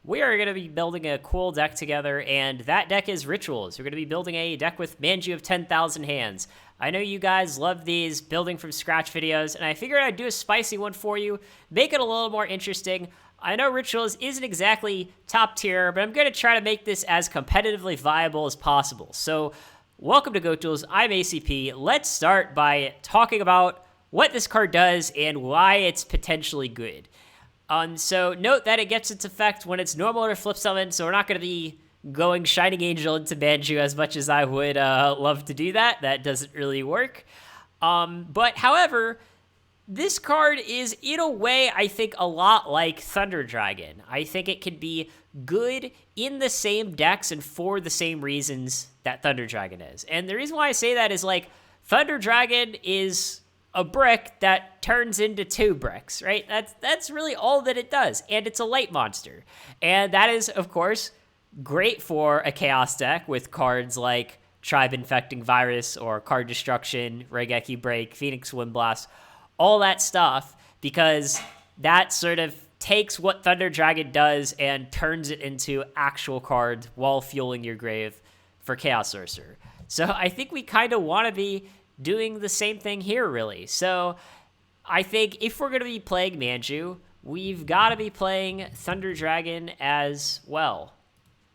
we are going to be building a cool deck together, and that deck is Rituals. We're going to be building a deck with Manju of 10,000 hands. I know you guys love these building from scratch videos, and I figured I'd do a spicy one for you, make it a little more interesting. I know Rituals isn't exactly top tier, but I'm going to try to make this as competitively viable as possible. So, welcome to GoTools. I'm ACP. Let's start by talking about what this card does and why it's potentially good. So note that it gets its effect when it's normal or flip summon, so we're not going to be going Shining Angel into Manju as much as I would love to do that. That doesn't really work. But however, this card is, in a way, I think a lot like Thunder Dragon. I think it could be good in the same decks and for the same reasons that Thunder Dragon is. And the reason why I say that is, like, Thunder Dragon is a brick that turns into 2 bricks, right? That's really all that it does, and it's a light monster. And that is, of course, great for a Chaos deck with cards like Tribe Infecting Virus or Card Destruction, Regeki Break, Phoenix Windblast, all that stuff, because that sort of takes what Thunder Dragon does and turns it into actual cards while fueling your grave for Chaos Sorcerer. So I think we kind of want to be doing the same thing here, really. So I think if we're going to be playing Manju, we've got to be playing Thunder Dragon as well.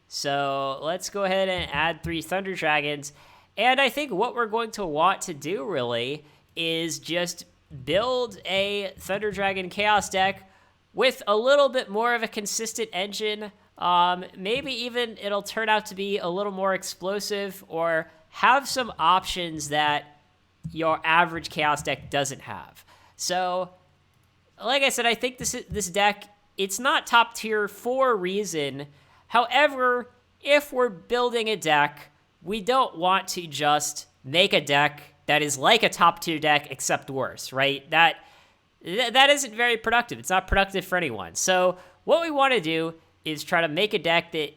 So let's go ahead and add 3 Thunder Dragons. And I think what we're going to want to do, really, is just build a Thunder Dragon Chaos deck with a little bit more of a consistent engine. Maybe even it'll turn out to be a little more explosive or have some options that your average Chaos deck doesn't have. So, like I said, I think this deck, it's not top tier for a reason. However, if we're building a deck, we don't want to just make a deck that is like a top tier deck except worse, right? That isn't very productive. It's not productive for anyone. So what we want to do is try to make a deck that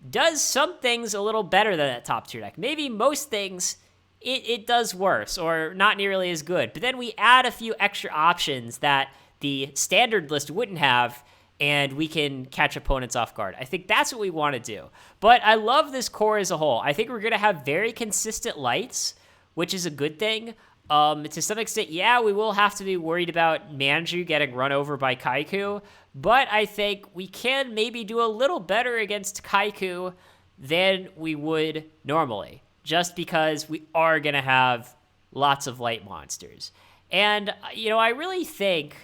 does some things a little better than that top tier deck. Maybe most things it does worse or not nearly as good. But then we add a few extra options that the standard list wouldn't have, and we can catch opponents off guard. I think that's what we want to do. But I love this core as a whole. I think we're going to have very consistent lights, which is a good thing. To some extent, yeah, we will have to be worried about Manju getting run over by Kaiku, but I think we can maybe do a little better against Kaiku than we would normally, just because we are going to have lots of light monsters. And, I really think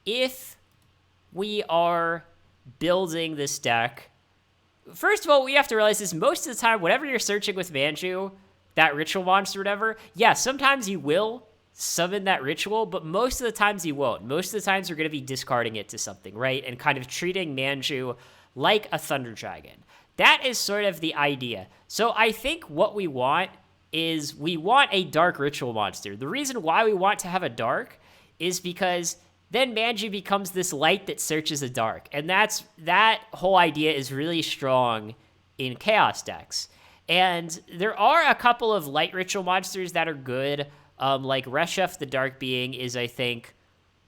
if we are building this deck, first of all, what you have to realize is most of the time, whenever you're searching with Manju, that ritual monster or whatever, yeah, sometimes you will summon that ritual, but most of the times you won't. Most of the times you're going to be discarding it to something, right? And kind of treating Manju like a Thunder Dragon. That is sort of the idea. So I think what we want is we want a dark ritual monster. The reason why we want to have a dark is because then Manju becomes this light that searches a dark. And that whole idea is really strong in Chaos decks. And there are a couple of light ritual monsters that are good. Like Reshef the Dark Being is, I think,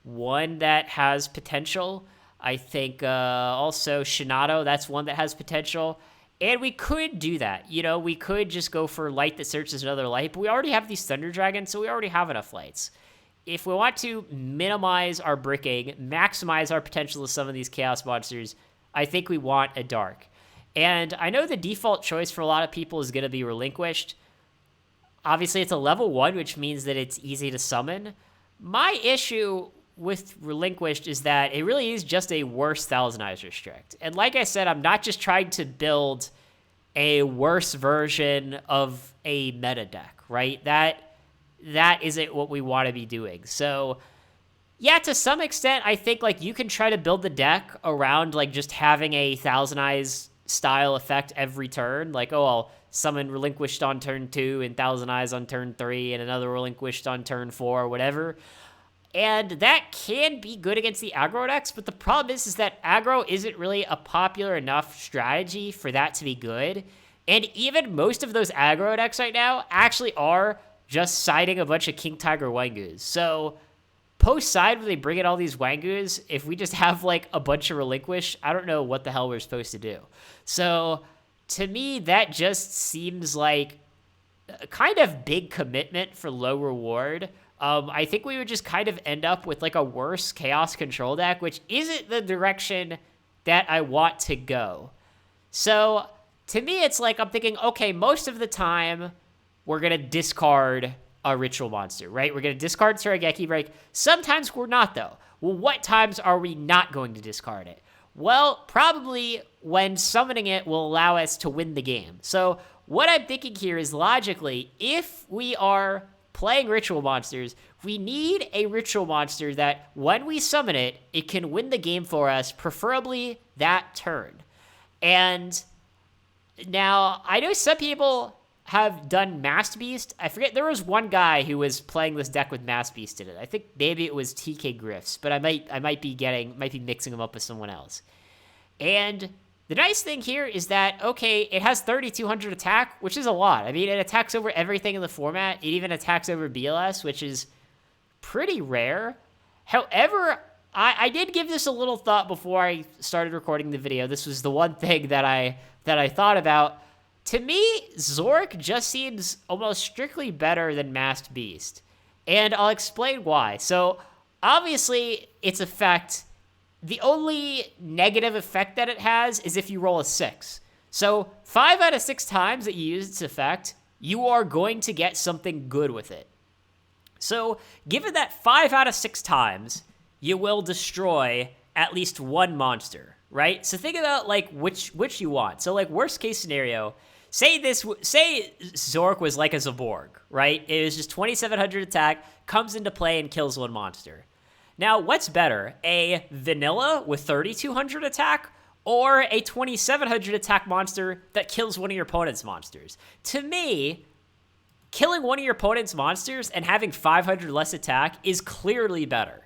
one that has potential. I think also Shinato, that's one that has potential. And we could do that. We could just go for light that searches another light, but we already have these Thunder Dragons, so we already have enough lights. If we want to minimize our bricking, maximize our potential of some of these Chaos monsters, I think we want a Dark. And I know the default choice for a lot of people is going to be Relinquished. Obviously, it's a level 1, which means that it's easy to summon. My issue with Relinquished is that it really is just a worse Thousand Eyes Restrict. And like I said, I'm not just trying to build a worse version of a meta deck, right? That isn't what we want to be doing. So yeah, to some extent, I think like you can try to build the deck around like just having a Thousand Eyes style effect every turn. Like, oh, I'll summon Relinquished on turn 2 and Thousand Eyes on turn 3 and another Relinquished on turn 4 or whatever. And that can be good against the aggro decks, but the problem is that aggro isn't really a popular enough strategy for that to be good. And even most of those aggro decks right now actually are just siding a bunch of King Tiger Wengus. So post side when they bring in all these Wangus, if we just have like a bunch of Relinquish, I don't know what the hell we're supposed to do. So to me, that just seems like a kind of big commitment for low reward. I think we would just kind of end up with like a worse Chaos Control deck, which isn't the direction that I want to go. So to me, it's like I'm thinking, okay, most of the time we're going to discard a Ritual Monster, right? We're going to discard Surigeki break. Sometimes we're not, though. Well, what times are we not going to discard it? Well, probably when summoning it will allow us to win the game. So what I'm thinking here is logically, if we are playing Ritual Monsters, we need a Ritual Monster that when we summon it, it can win the game for us, preferably that turn. And now, I know some people have done Mast Beast. I forget, there was one guy who was playing this deck with Mast Beast in it. I think maybe it was TK Griffs, but I might be mixing them up with someone else. And the nice thing here is that, okay, it has 3,200 attack, which is a lot. I mean, it attacks over everything in the format. It even attacks over BLS, which is pretty rare. However, I did give this a little thought before I started recording the video. This was the one thing that I thought about. To me, Zorc just seems almost strictly better than Mast Beast. And I'll explain why. So, obviously, its effect, the only negative effect that it has is if you roll a 6. So, 5 out of 6 times that you use its effect, you are going to get something good with it. So, given that 5 out of 6 times, you will destroy at least one monster, right? So think about like which you want. So like worst case scenario, say Zorc was like a Zaborg, right? It was just 2,700 attack, comes into play and kills one monster. Now, what's better, a vanilla with 3,200 attack or a 2,700 attack monster that kills one of your opponent's monsters? To me, killing one of your opponent's monsters and having 500 less attack is clearly better.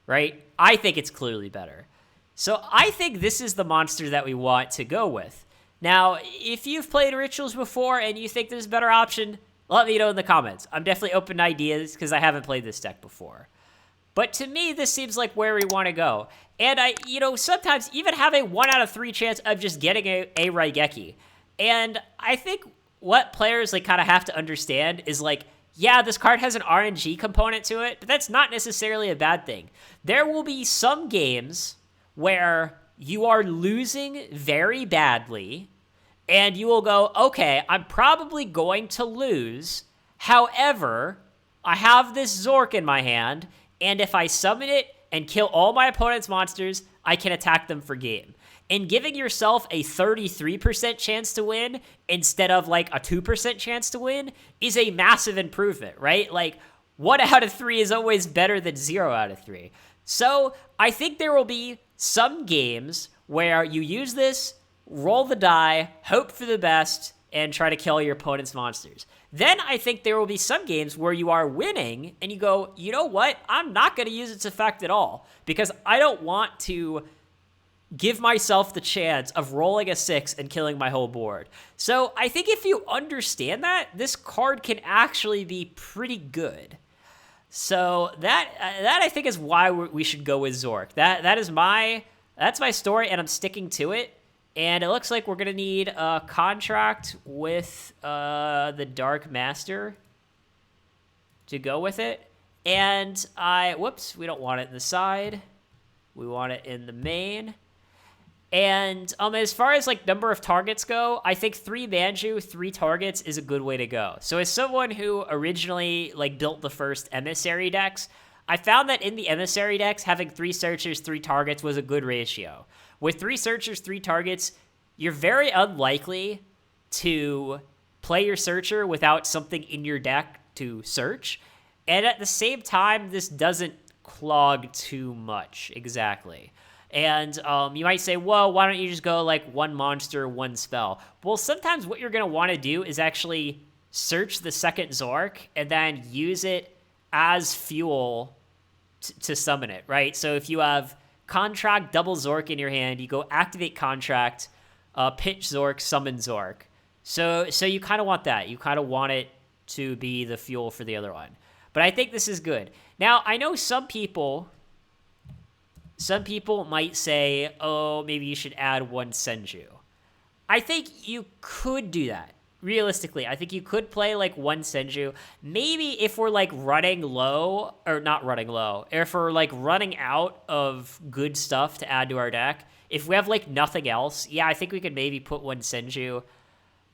Right? I think it's clearly better. So I think this is the monster that we want to go with. Now, if you've played Rituals before and you think there's a better option, let me know in the comments. I'm definitely open to ideas because I haven't played this deck before. But to me, this seems like where we want to go. And sometimes even have a 1 out of 3 chance of just getting a Raigeki. And I think what players like kind of have to understand is like, yeah, this card has an RNG component to it, but that's not necessarily a bad thing. There will be some games where you are losing very badly, and you will go, okay, I'm probably going to lose. However, I have this Zorc in my hand, and if I summon it and kill all my opponent's monsters, I can attack them for game. And giving yourself a 33% chance to win instead of like a 2% chance to win is a massive improvement, right? Like 1 out of 3 is always better than 0 out of 3. So I think there will be some games where you use this, roll the die, hope for the best, and try to kill your opponent's monsters. Then I think there will be some games where you are winning and you go, you know what? I'm not going to use its effect at all because I don't want to give myself the chance of rolling a 6 and killing my whole board. So I think if you understand that, this card can actually be pretty good. So that I think is why we should go with Zorc. That's my story, and I'm sticking to it. And it looks like we're gonna need a contract with the Dark Master to go with it. And we don't want it in the side. We want it in the main. And as far as like number of targets go, I think 3 Manju, 3 targets is a good way to go. So as someone who originally like built the first emissary decks, I found that in the emissary decks, having 3 searchers, 3 targets was a good ratio. With 3 searchers, 3 targets, you're very unlikely to play your searcher without something in your deck to search. And at the same time, this doesn't clog too much, exactly. And you might say, well, why don't you just go like 1 monster, 1 spell? Well, sometimes what you're going to want to do is actually search the second Zorc and then use it as fuel to summon it, right? So if you have Contract, double Zorc in your hand, you go activate Contract, pitch Zorc, summon Zorc. So you kind of want that. You kind of want it to be the fuel for the other one. But I think this is good. Now, I know some people might say, oh, maybe you should add one Senju. I think you could do that. Realistically, I think you could play like one Senju. Maybe if we're like running low, or not running low, if we're like running out of good stuff to add to our deck, if we have like nothing else, yeah, I think we could maybe put one Senju.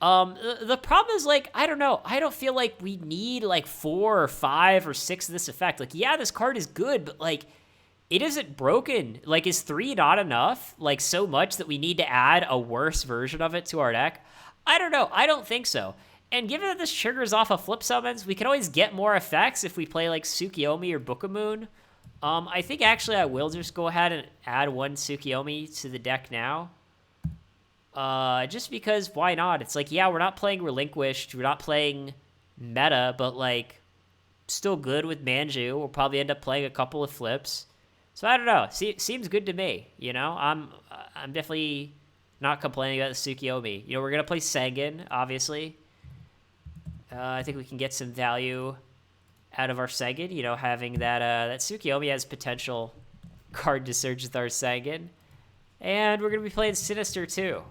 The problem is like, I don't know. I don't feel like we need like 4 or 5 or 6 of this effect. Like, yeah, this card is good, but like, it isn't broken. Like, is 3 not enough? Like, so much that we need to add a worse version of it to our deck? I don't know. I don't think so. And given that this triggers off of flip summons, we can always get more effects if we play like Tsukiyomi or Book of Moon. I think actually I will just go ahead and add one Tsukiyomi to the deck now. Just because why not? It's like, yeah, we're not playing Relinquished. We're not playing meta, but like still good with Manju. We'll probably end up playing a couple of flips. So I don't know. Seems good to me. You know, I'm definitely not complaining about the Tsukiyomi. You know, we're going to play Sengen, obviously. I think we can get some value out of our Sengen, you know, having that Tsukiyomi has potential card to search with our Sengen. And we're going to be playing Sinister, too.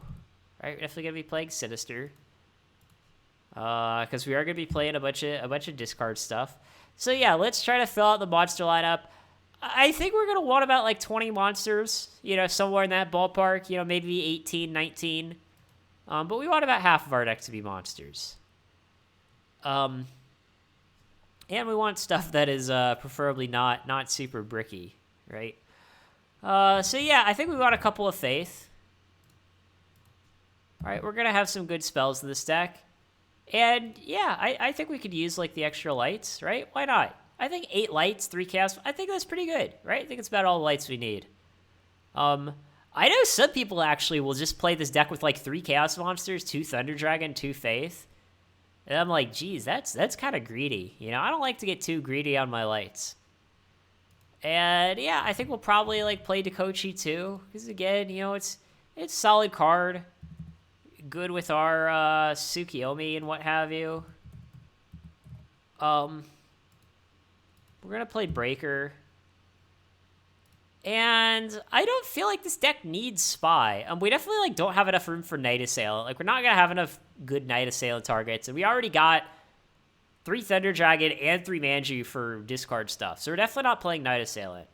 Right? We're definitely going to be playing Sinister. Because we are going to be playing a bunch of discard stuff. So, yeah, let's try to fill out the monster lineup. I think we're going to want about like 20 monsters, you know, somewhere in that ballpark, you know, maybe 18, 19. But we want about half of our deck to be monsters. And we want stuff that is preferably not super bricky, right? So yeah, I think we want a couple of Faith. All right, we're going to have some good spells in this deck. And yeah, I think we could use like the extra lights, right? Why not? I think 8 lights, 3 chaos. I think that's pretty good, right? I think it's about all the lights we need. I know some people actually will just play this deck with like 3 chaos monsters, 2 Thunder Dragon, 2 Faith. And I'm like, geez, that's kind of greedy. You know, I don't like to get too greedy on my lights. And yeah, I think we'll probably like play Dakochi too, because again, you know, it's solid card, good with our Tsukiyomi and what have you. We're going to play Breaker. And I don't feel like this deck needs Spy. We definitely like don't have enough room for Night Assailant. Like, we're not going to have enough good Night Assailant targets. And we already got 3 Thunder Dragon and 3 Manju for discard stuff. So we're definitely not playing Night Assailant.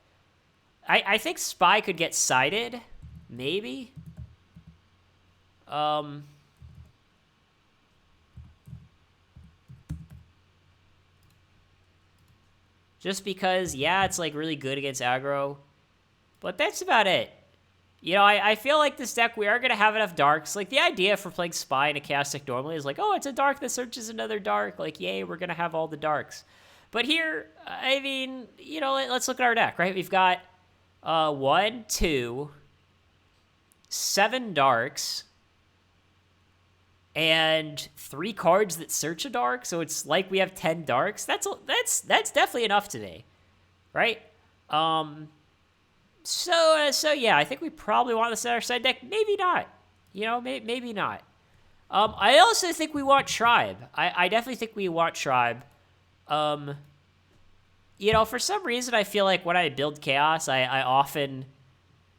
I think Spy could get sided. Maybe. Just because, yeah, it's like really good against aggro. But that's about it. You know, I feel like this deck, we are going to have enough darks. Like, the idea for playing Spy in a chaos deck normally is like, oh, it's a dark that searches another dark. Like, yay, we're going to have all the darks. But here, I mean, you know, let's look at our deck, right? We've got 1, 2, 7 darks, and 3 cards that search a dark, so it's like we have 10 darks. That's definitely enough today, right? So yeah, I think we probably want this in our side deck. Maybe not, you know, maybe not. I also think we want Tribe. I definitely think we want Tribe. You know, for some reason, I feel like when I build Chaos, I often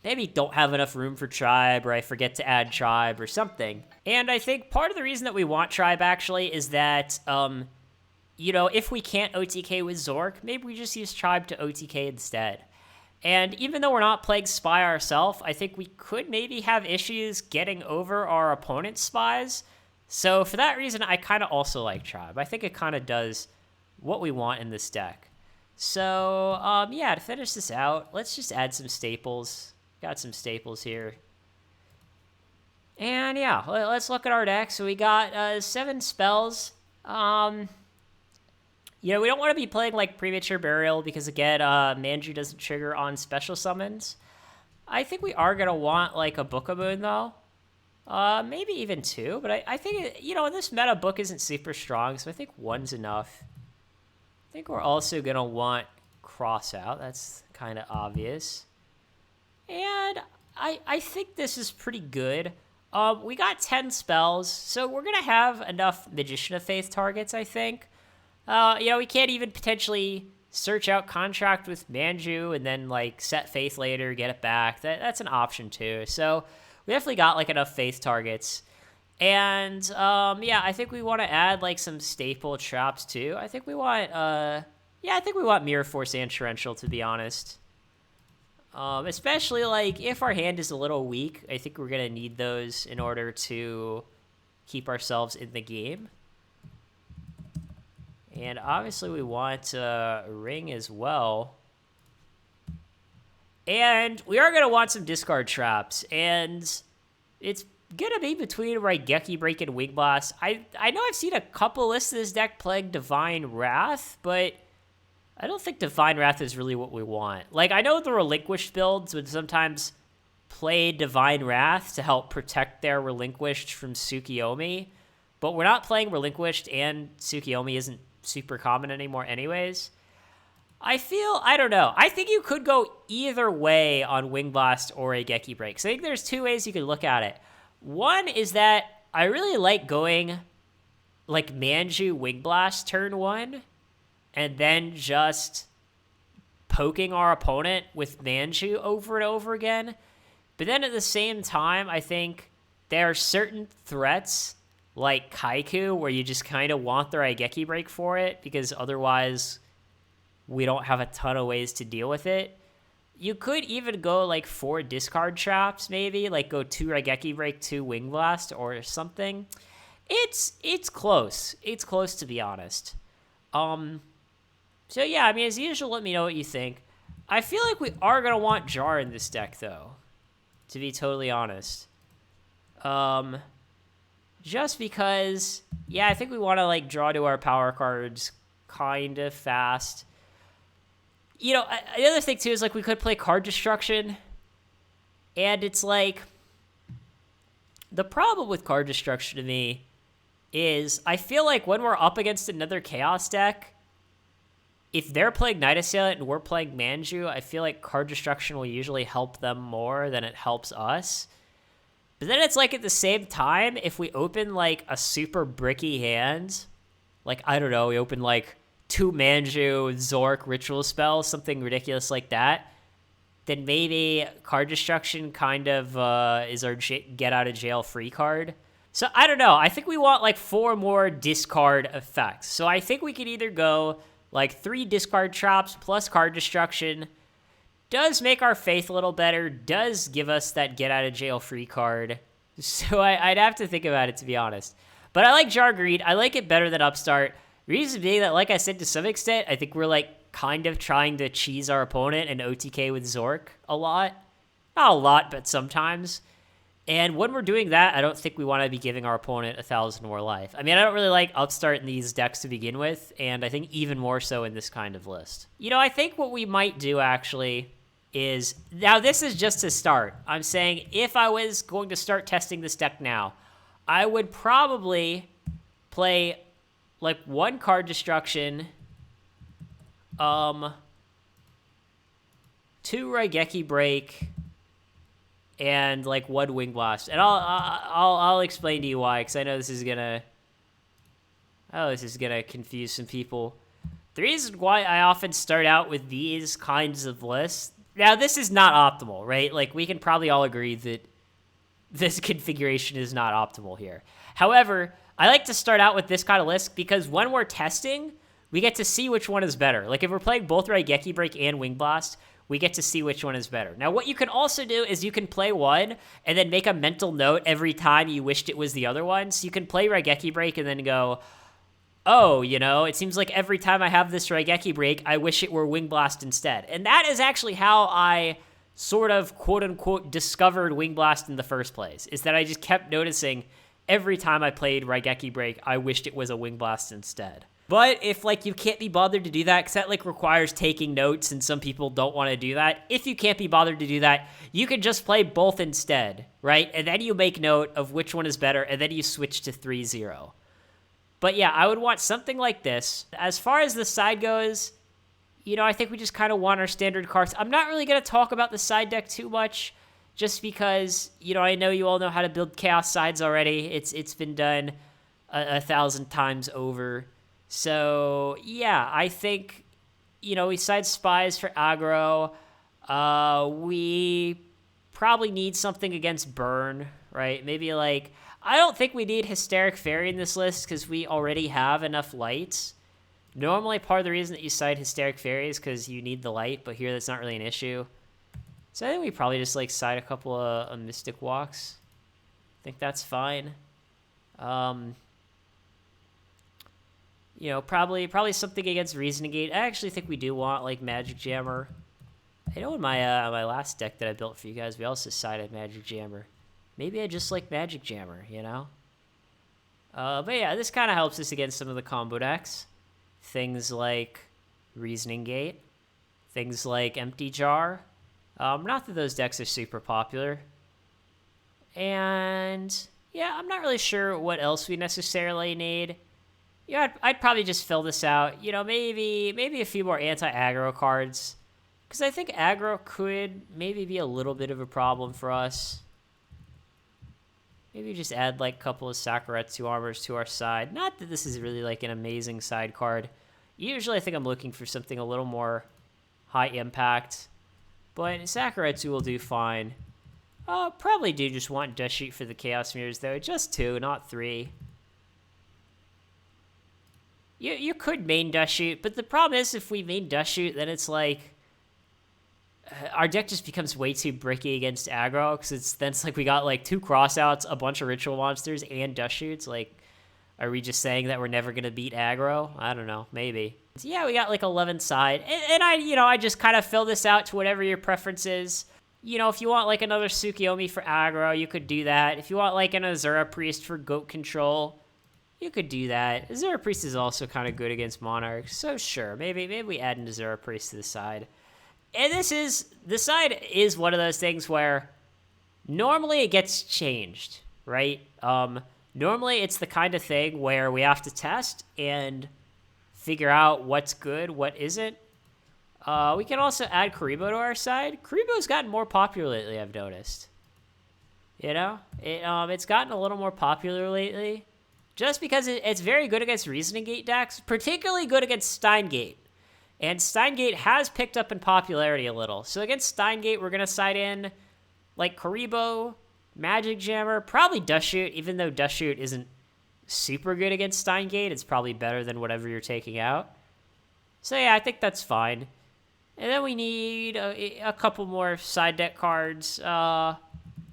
maybe don't have enough room for Tribe, or I forget to add Tribe or something. And I think part of the reason that we want Tribe, actually, is that, you know, if we can't OTK with Zorc, maybe we just use Tribe to OTK instead. And even though we're not playing Spy ourselves, I think we could maybe have issues getting over our opponent's Spies. So for that reason, I kind of also like Tribe. I think it kind of does what we want in this deck. So, yeah, to finish this out, let's just add some staples. Got some staples here. And yeah, let's look at our deck. So we got 7 spells. You know, we don't want to be playing like Premature Burial because, again, Manju doesn't trigger on special summons. I think we are going to want like a Book of Moon, though. Maybe even 2, but I think, you know, this meta book isn't super strong, so I think 1's enough. I think we're also going to want Cross Out. That's kind of obvious. And I think this is pretty good. We got 10 spells, so we're going to have enough Magician of Faith targets, I think. We can't even potentially search out contract with Manju and then like set faith later, get it back. That's an option too. So we definitely got like enough faith targets. And I think we want to add like some staple traps too. I think we want Mirror Force and Torrential, to be honest. Especially like if our hand is a little weak, I think we're gonna need those in order to keep ourselves in the game. And obviously we want Ring as well. And we are gonna want some discard traps, and it's gonna be between Raigeki Break and Wing Blast. I know I've seen a couple lists of this deck playing Divine Wrath, but I don't think Divine Wrath is really what we want. Like, I know the Relinquished builds would sometimes play Divine Wrath to help protect their Relinquished from Tsukiyomi, but we're not playing Relinquished, and Tsukiyomi isn't super common anymore anyways. I don't know. I think you could go either way on Wing Blast or Raigeki Break. So I think there's two ways you could look at it. One is that I really like going like Manju Wing Blast turn 1 and then just poking our opponent with Manju over and over again. But then at the same time, I think there are certain threats like Kaiku where you just kind of want the Raigeki Break for it, because otherwise we don't have a ton of ways to deal with it. You could even go like 4 discard traps, maybe like go 2 Raigeki Break, 2 Wing Blast or something. It's close. It's close, to be honest. So yeah, I mean, as usual, let me know what you think. I feel like we are gonna want Jar in this deck, though, to be totally honest. Just because, yeah, I think we want to like draw to our power cards kind of fast. The other thing too is like we could play card destruction, and it's like the problem with card destruction to me is I feel like when we're up against another Chaos deck, if they're playing Night Assailant and we're playing Manju, I feel like card destruction will usually help them more than it helps us. But then it's like at the same time, if we open like a super bricky hand, like, I don't know, we open like 2 Manju, Zorc, ritual spells, something ridiculous like that, then maybe card destruction kind of is our get out of jail free card. So I don't know. I think we want like 4 more discard effects. So I think we could either go like 3 discard traps plus card destruction. Does make our faith a little better, does give us that get out of jail free card. So I'd have to think about it, to be honest. But I like Jar Greed. I like it better than Upstart. Reason being that, like I said, to some extent, I think we're like kind of trying to cheese our opponent and OTK with Zorc a lot. Not a lot, but sometimes. And when we're doing that, I don't think we want to be giving our opponent 1,000 more life. I mean, I don't really like Upstart in these decks to begin with, and I think even more so in this kind of list. I think what we might do, actually, is... Now, this is just to start. I'm saying if I was going to start testing this deck now, I would probably play, like, 1 card destruction, 2 Raigeki Break, and like 1 Wing Blast, and I'll explain to you why, because I know this is gonna confuse some people. The reason why I often start out with these kinds of lists, now this is not optimal, right? Like, we can probably all agree that this configuration is not optimal here. However, I like to start out with this kind of list because when we're testing, we get to see which one is better. Like, if we're playing both Raigeki Break and Wing Blast, we get to see which one is better. Now, what you can also do is you can play one and then make a mental note every time you wished it was the other one. So you can play Raigeki Break and then go, oh, it seems like every time I have this Raigeki Break, I wish it were Wing Blast instead. And that is actually how I sort of, quote-unquote, discovered Wing Blast in the first place, is that I just kept noticing every time I played Raigeki Break, I wished it was a Wing Blast instead. But if, like, you can't be bothered to do that, because that, like, requires taking notes, and some people don't want to do that, if you can't be bothered to do that, you can just play both instead, right? And then you make note of which one is better, and then you switch to 3-0. But yeah, I would want something like this. As far as the side goes, I think we just kind of want our standard cards. I'm not really going to talk about the side deck too much, just because, I know you all know how to build Chaos sides already. It's been done 1,000 times over. So, yeah, I think, we side spies for aggro. We probably need something against burn, right? Maybe like, I don't think we need Hysteric Fairy in this list because we already have enough lights. Normally, part of the reason that you side Hysteric Fairy is because you need the light, but here that's not really an issue. So I think we probably just like side a couple of Mystic Walks. I think that's fine. Probably something against Reasoning Gate. I actually think we do want like Magic Jammer. I know in my my last deck that I built for you guys, we also sided Magic Jammer. Maybe I just like Magic Jammer, But yeah, this kind of helps us against some of the combo decks. Things like Reasoning Gate. Things like Empty Jar. Not that those decks are super popular. And yeah, I'm not really sure what else we necessarily need. Yeah, I'd probably just fill this out. Maybe a few more anti-aggro cards. Because I think aggro could maybe be a little bit of a problem for us. Maybe just add like a couple of Sakuretsu armors to our side. Not that this is really like an amazing side card. Usually I think I'm looking for something a little more high impact. But Sakuretsu will do fine. Probably do just want Dust Sheet for the Chaos Mirrors though. Just 2, not 3. You could main Dust Shoot, but the problem is if we main Dust Shoot, then it's like our deck just becomes way too bricky against aggro because it's like we got like 2 crossouts, a bunch of ritual monsters, and Dust Shoots. Like, are we just saying that we're never gonna beat aggro? I don't know, maybe. So yeah, we got like 11 side, and I just kind of fill this out to whatever your preference is. If you want like another Tsukiyomi for aggro, you could do that. If you want like an Azura Priest for goat control, you could do that. Azura Priest is also kind of good against Monarchs, so sure, maybe we add an Azura Priest to the side. And the side is one of those things where normally it gets changed, right? Normally it's the kind of thing where we have to test and figure out what's good, what isn't. We can also add Karibo to our side. Karibo's gotten more popular lately, I've noticed. It's gotten a little more popular lately. Just because it's very good against Reasoning Gate decks, particularly good against Steingate. And Steingate has picked up in popularity a little. So against Steingate, we're going to side in like Karibo, Magic Jammer, probably Dust Shoot, even though Dust Shoot isn't super good against Steingate. It's probably better than whatever you're taking out. So yeah, I think that's fine. And then we need a couple more side deck cards.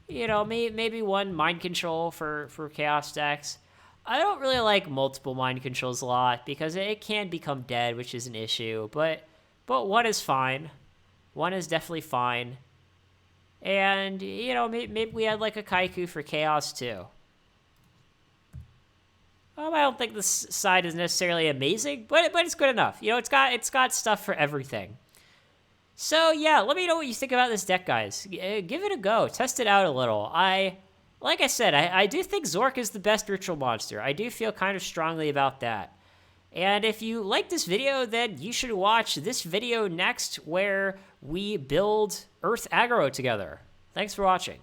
Maybe one Mind Control for Chaos decks. I don't really like multiple Mind Controls a lot because it can become dead, which is an issue. But one is fine. One is definitely fine. And, maybe we had like a Kaiku for Chaos too. I don't think this side is necessarily amazing, but it's good enough. It's got stuff for everything. So yeah, let me know what you think about this deck, guys. Give it a go. Test it out a little. Like I said, I do think Zorc is the best ritual monster. I do feel kind of strongly about that. And if you like this video, then you should watch this video next where we build Earth Aggro together. Thanks for watching.